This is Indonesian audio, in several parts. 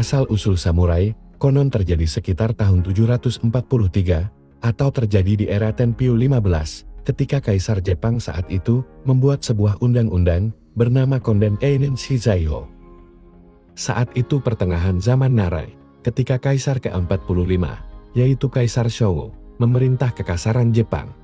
Asal-usul samurai konon terjadi sekitar tahun 743 atau terjadi di era Tenpyu 15 ketika Kaisar Jepang saat itu membuat sebuah undang-undang bernama Konden Einen Shizaiho. Saat itu pertengahan zaman Nara, ketika Kaisar ke-45, yaitu Kaisar Shōgo, memerintah kekaisaran Jepang.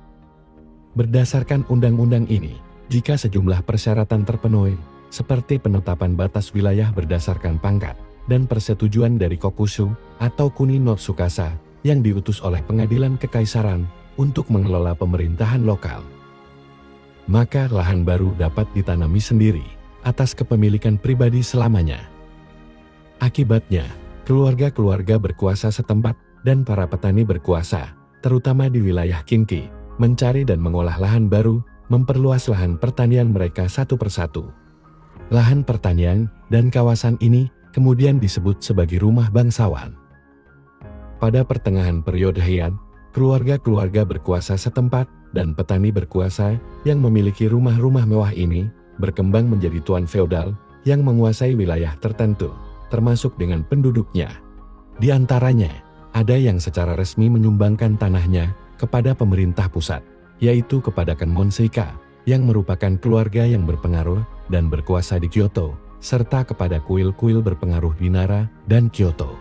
Berdasarkan undang-undang ini, jika sejumlah persyaratan terpenuhi, seperti penetapan batas wilayah berdasarkan pangkat, dan persetujuan dari Kokushu atau Kuni no Tsukasa yang diutus oleh pengadilan kekaisaran untuk mengelola pemerintahan lokal, maka lahan baru dapat ditanami sendiri atas kepemilikan pribadi selamanya. Akibatnya, keluarga-keluarga berkuasa setempat dan para petani berkuasa, terutama di wilayah Kinki, mencari dan mengolah lahan baru, memperluas lahan pertanian mereka satu persatu. Lahan pertanian dan kawasan ini kemudian disebut sebagai rumah bangsawan. Pada pertengahan periode Heian, keluarga-keluarga berkuasa setempat dan petani berkuasa yang memiliki rumah-rumah mewah ini berkembang menjadi tuan feodal yang menguasai wilayah tertentu, termasuk dengan penduduknya. Di antaranya, ada yang secara resmi menyumbangkan tanahnya kepada pemerintah pusat, yaitu kepada Kanmon Seika, yang merupakan keluarga yang berpengaruh dan berkuasa di Kyoto, serta kepada kuil-kuil berpengaruh di Nara dan Kyoto.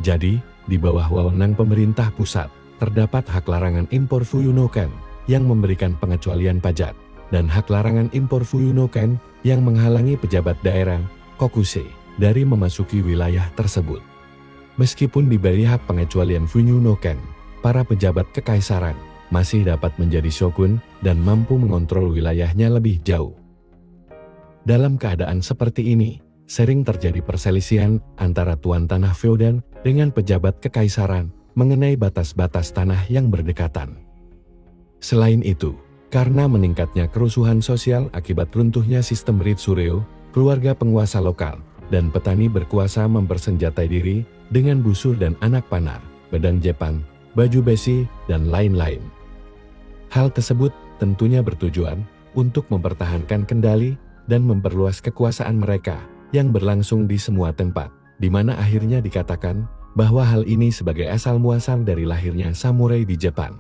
Jadi, di bawah wewenang pemerintah pusat, terdapat hak larangan impor Fuyunoken yang memberikan pengecualian pajak, dan hak larangan impor Fuyunoken yang menghalangi pejabat daerah, Kokusei, dari memasuki wilayah tersebut. Meskipun diberi hak pengecualian Fuyunoken, para pejabat kekaisaran masih dapat menjadi shogun dan mampu mengontrol wilayahnya lebih jauh. Dalam keadaan seperti ini, sering terjadi perselisihan antara tuan tanah feodal dengan pejabat kekaisaran mengenai batas-batas tanah yang berdekatan. Selain itu, karena meningkatnya kerusuhan sosial akibat runtuhnya sistem Ritsureo, keluarga penguasa lokal dan petani berkuasa mempersenjatai diri dengan busur dan anak panah, pedang Jepang, baju besi, dan lain-lain. Hal tersebut tentunya bertujuan untuk mempertahankan kendali dan memperluas kekuasaan mereka yang berlangsung di semua tempat, di mana akhirnya dikatakan bahwa hal ini sebagai asal muasal dari lahirnya samurai di Jepang.